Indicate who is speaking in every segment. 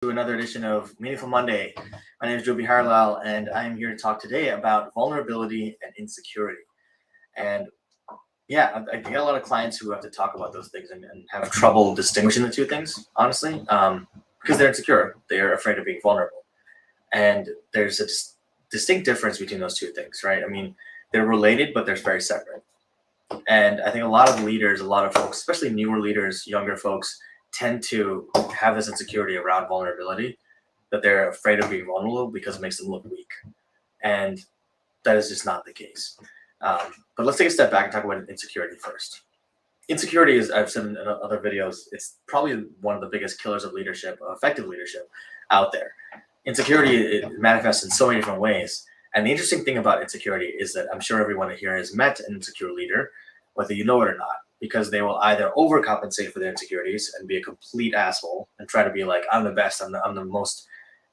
Speaker 1: to another edition of Meaningful Monday. My name is Joby Harlal, and I am here to talk today about vulnerability and insecurity. And yeah, I get a lot of clients who have to talk about those things and have trouble distinguishing the two things, honestly, because they're insecure. They're afraid of being vulnerable. And there's a distinct difference between those two things, right? I mean, they're related, but they're very separate. And I think a lot of leaders, a lot of folks, especially newer leaders, younger folks, tend to have this insecurity around vulnerability, that they're afraid of being vulnerable because it makes them look weak. And that is just not the case. But let's take a step back and talk about insecurity first. Insecurity, as I've said in other videos, it's probably one of the biggest killers of leadership, effective leadership out there. Insecurity, it manifests in so many different ways. And the interesting thing about insecurity is that I'm sure everyone here has met an insecure leader, whether you know it or not, because they will either overcompensate for their insecurities and be a complete asshole and try to be like, I'm the best, I'm the most,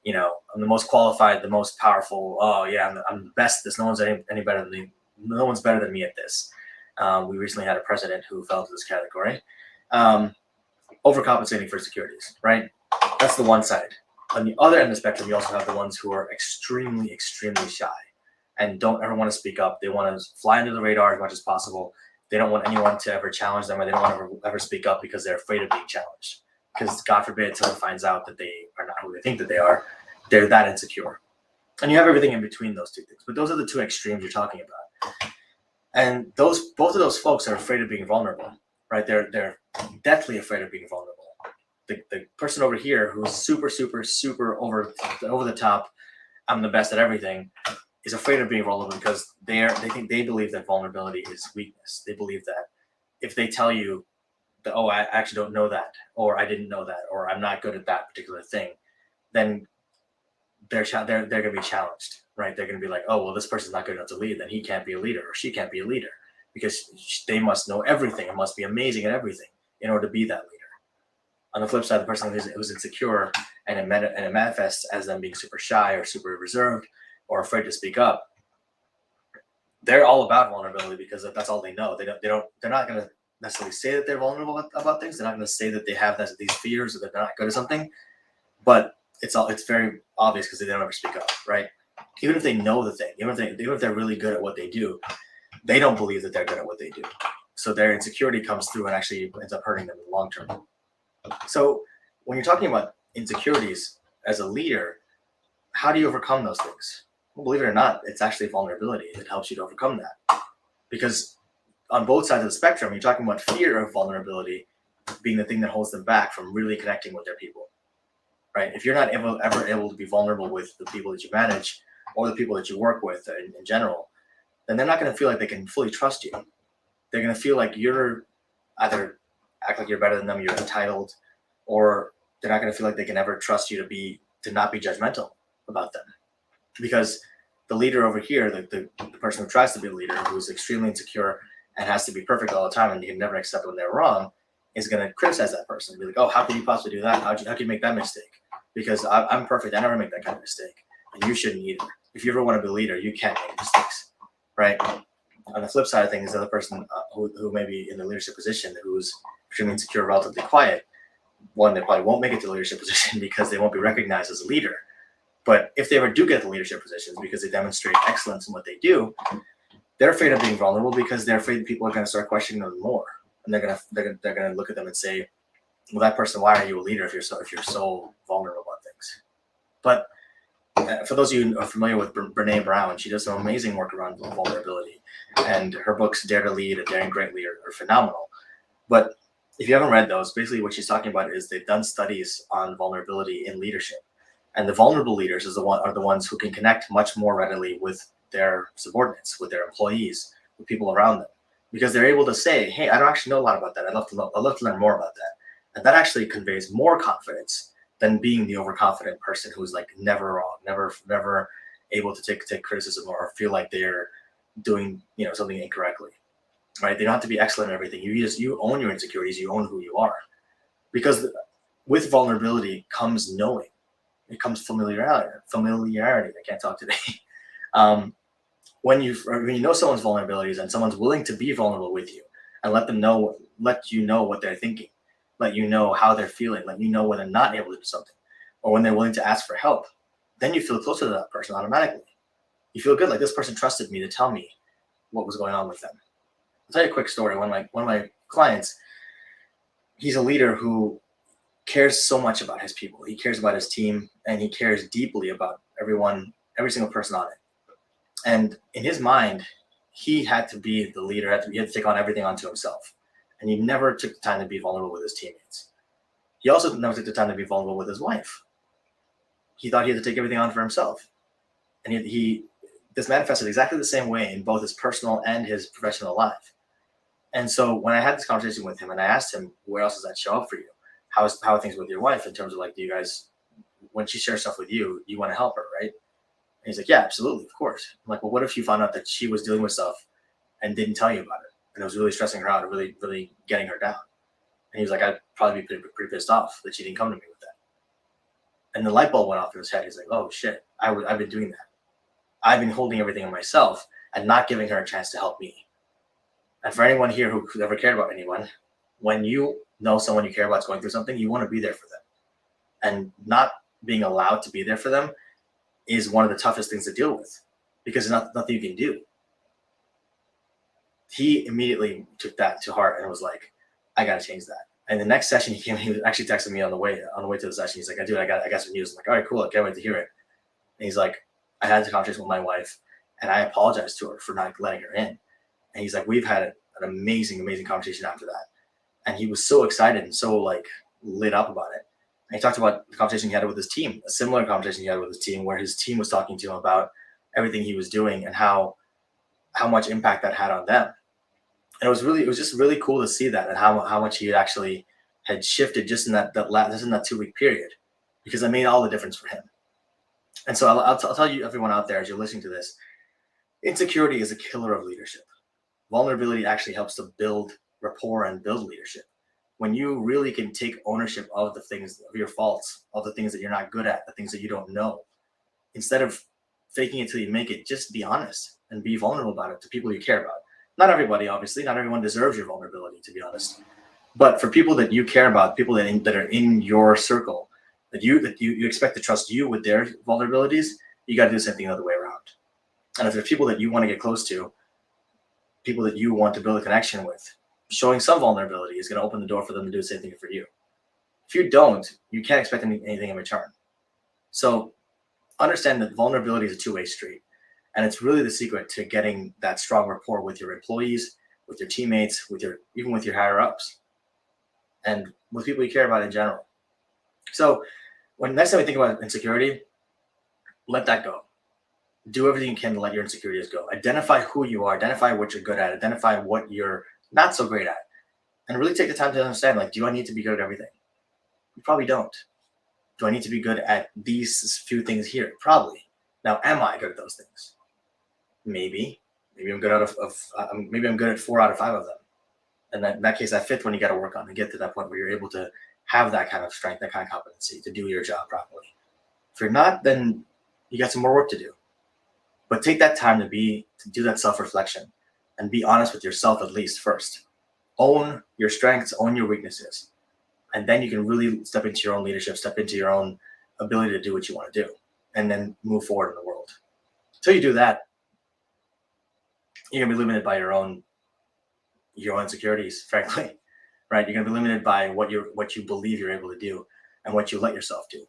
Speaker 1: I'm the most qualified, the most powerful. Oh yeah, I'm the best. There's no one's any better than me. No one's better than me at this. We recently had a president who fell into this category, overcompensating for insecurities, right? That's the one side. On the other end of the spectrum, you also have the ones who are extremely, extremely shy and don't ever want to speak up. They want to fly under the radar as much as possible. They don't want anyone to ever challenge them, or they don't want to ever speak up because they're afraid of being challenged. Because God forbid someone finds out that they are not who they think that they are, they're that insecure. And you have everything in between those two things. But those are the two extremes you're talking about. And both of those folks are afraid of being vulnerable, right? They're deathly afraid of being vulnerable. The person over here who's super, super, super over the top, I'm the best at everything, is afraid of being vulnerable because they believe that vulnerability is weakness. They believe that if they tell you that, oh, I actually don't know that, or I didn't know that, or I'm not good at that particular thing, then they're going to be challenged, right? They're going to be like, oh, well, this person's not good enough to lead, then he can't be a leader, or she can't be a leader, because they must know everything and must be amazing at everything in order to be that leader. On the flip side, the person who's insecure and it manifests as them being super shy or super reserved or afraid to speak up, they're all about vulnerability because that's all they know. They're not going to necessarily say that they're vulnerable about things. They're not going to say that they have these fears or that they're not good at something, but it's very obvious because they don't ever speak up, right? Even if they know the thing, even if they're really good at what they do, they don't believe that they're good at what they do. So their insecurity comes through and actually ends up hurting them in the long term. So when you're talking about insecurities as a leader, how do you overcome those things? Well, believe it or not, it's actually vulnerability that helps you to overcome that. Because on both sides of the spectrum, you're talking about fear of vulnerability being the thing that holds them back from really connecting with their people, right? If you're not ever able to be vulnerable with the people that you manage or the people that you work with in general, then they're not going to feel like they can fully trust you. They're going to feel like you're either act like you're better than them, you're entitled, or they're not going to feel like they can ever trust you to not be judgmental about them. Because the leader over here, the person who tries to be a leader, who's extremely insecure and has to be perfect all the time and you can never accept when they're wrong, is going to criticize that person and be like, oh, how can you possibly do that? How can you make that mistake? Because I'm perfect. I never make that kind of mistake. And you shouldn't either. If you ever want to be a leader, you can't make mistakes, right? On the flip side of things, the other person who may be in the leadership position who's extremely insecure, relatively quiet, one, they probably won't make it to the leadership position because they won't be recognized as a leader. But if they ever do get the leadership positions because they demonstrate excellence in what they do, they're afraid of being vulnerable because they're afraid people are going to start questioning them more, and they're going to look at them and say, "Well, that person, why are you a leader if you're so vulnerable about things?" But for those of you who are familiar with Brene Brown, she does some amazing work around vulnerability, and her books "Dare to Lead" and "Daring Greatly" are phenomenal. But if you haven't read those, basically what she's talking about is they've done studies on vulnerability in leadership. And the vulnerable leaders are the ones who can connect much more readily with their subordinates, with their employees, with people around them, because they're able to say, "Hey, I don't actually know a lot about that. I'd love to learn more about that." And that actually conveys more confidence than being the overconfident person who's like never wrong, never able to take criticism or feel like they're doing something incorrectly. Right? They don't have to be excellent at everything. You own your insecurities. You own who you are, because with vulnerability comes knowing. It comes familiarity. I can't talk today. When you know someone's vulnerabilities and someone's willing to be vulnerable with you and let you know what they're thinking, let you know how they're feeling, let you know when they're not able to do something, or when they're willing to ask for help, then you feel closer to that person automatically. You feel good, like this person trusted me to tell me what was going on with them. I'll tell you a quick story. One of my clients, he's a leader who cares so much about his people. He cares about his team, and he cares deeply about everyone, every single person on it. And in his mind, he had to be the leader. He had to take on everything onto himself. And he never took the time to be vulnerable with his teammates. He also never took the time to be vulnerable with his wife. He thought he had to take everything on for himself. And this manifested exactly the same way in both his personal and his professional life. And so when I had this conversation with him and I asked him, where else does that show up for you? How are things with your wife in terms of like, do you guys, when she shares stuff with you, you want to help her, right? And he's like, yeah, absolutely, of course. I'm like, well, what if you found out that she was dealing with stuff and didn't tell you about it? And it was really stressing her out and really, really getting her down. And he was like, I'd probably be pretty pissed off that she didn't come to me with that. And the light bulb went off in his head. He's like, oh shit, I've been doing that. I've been holding everything in myself and not giving her a chance to help me. And for anyone here who ever cared about anyone, when you know someone you care about is going through something, you want to be there for them. And not being allowed to be there for them is one of the toughest things to deal with, because there's nothing you can do. He immediately took that to heart and was like, I got to change that. And the next session he was actually texting me on the way to the session. He's like, dude, I got some news. I'm like, all right, cool. I can't wait to hear it. And he's like, I had a conversation with my wife and I apologized to her for not letting her in. And he's like, we've had an amazing, amazing conversation after that. And he was so excited and so like lit up about it. And he talked about the conversation he had with his team, a similar conversation he had with his team, where his team was talking to him about everything he was doing and how much impact that had on them. And it was just really cool to see that, and how much he actually had shifted just in that 2-week period, because it made all the difference for him. And so I'll tell you, everyone out there, as you're listening to this, insecurity is a killer of leadership. Vulnerability actually helps to build rapport and build leadership. When you really can take ownership of the things, of your faults, of the things that you're not good at, the things that you don't know, instead of faking it till you make it, just be honest and be vulnerable about it to people you care about. Not everybody, obviously, not everyone deserves your vulnerability, to be honest. But for people that you care about, people that are in your circle, that you expect to trust you with their vulnerabilities, you got to do the same thing the other way around. And if there's people that you want to get close to, people that you want to build a connection with, showing some vulnerability is going to open the door for them to do the same thing for you. If you don't, you can't expect anything in return. So understand that vulnerability is a two-way street. And it's really the secret to getting that strong rapport with your employees, with your teammates, even with your higher ups, and with people you care about in general. So when next time you think about insecurity, let that go. Do everything you can to let your insecurities go. Identify who you are, identify what you're good at, identify what you're not so great at, and really take the time to understand, like, do I need to be good at everything? You probably don't. Do I need to be good at these few things here? Probably. Now, am I good at those things? Maybe I'm good maybe I'm good at 4 out of 5 of them. And in that case, that 5th one you got to work on and get to that point where you're able to have that kind of strength, that kind of competency to do your job properly. If you're not, then you got some more work to do. But take that time to do that self-reflection and be honest with yourself, at least first. Own your strengths, own your weaknesses. And then you can really step into your own leadership, step into your own ability to do what you want to do, and then move forward in the world. Until you do that, you're gonna be limited by your own insecurities, frankly, right? You're gonna be limited by what you believe you're able to do and what you let yourself do.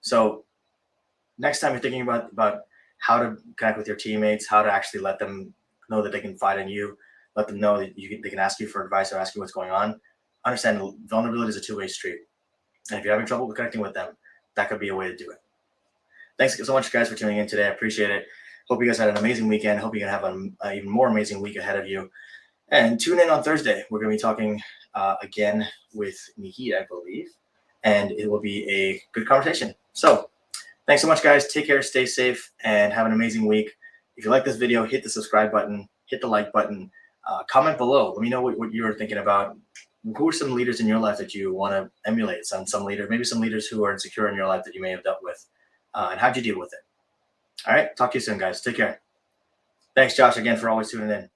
Speaker 1: So next time you're thinking about how to connect with your teammates, how to actually let them know that they can confide in you, let them know that they can ask you for advice or ask you what's going on. Understand vulnerability is a two-way street. And if you're having trouble connecting with them, that could be a way to do it. Thanks so much, guys, for tuning in today. I appreciate it. Hope you guys had an amazing weekend. Hope you can have an even more amazing week ahead of you. And tune in on Thursday. We're going to be talking again with Nikki, I believe. And it will be a good conversation. So thanks so much, guys. Take care, stay safe, and have an amazing week. If you like this video, hit the subscribe button, hit the like button, comment below. Let me know what you're thinking about. Who are some leaders in your life that you want to emulate? Some leaders, maybe some leaders who are insecure in your life that you may have dealt with. And how'd you deal with it? All right. Talk to you soon, guys. Take care. Thanks, Josh, again, for always tuning in.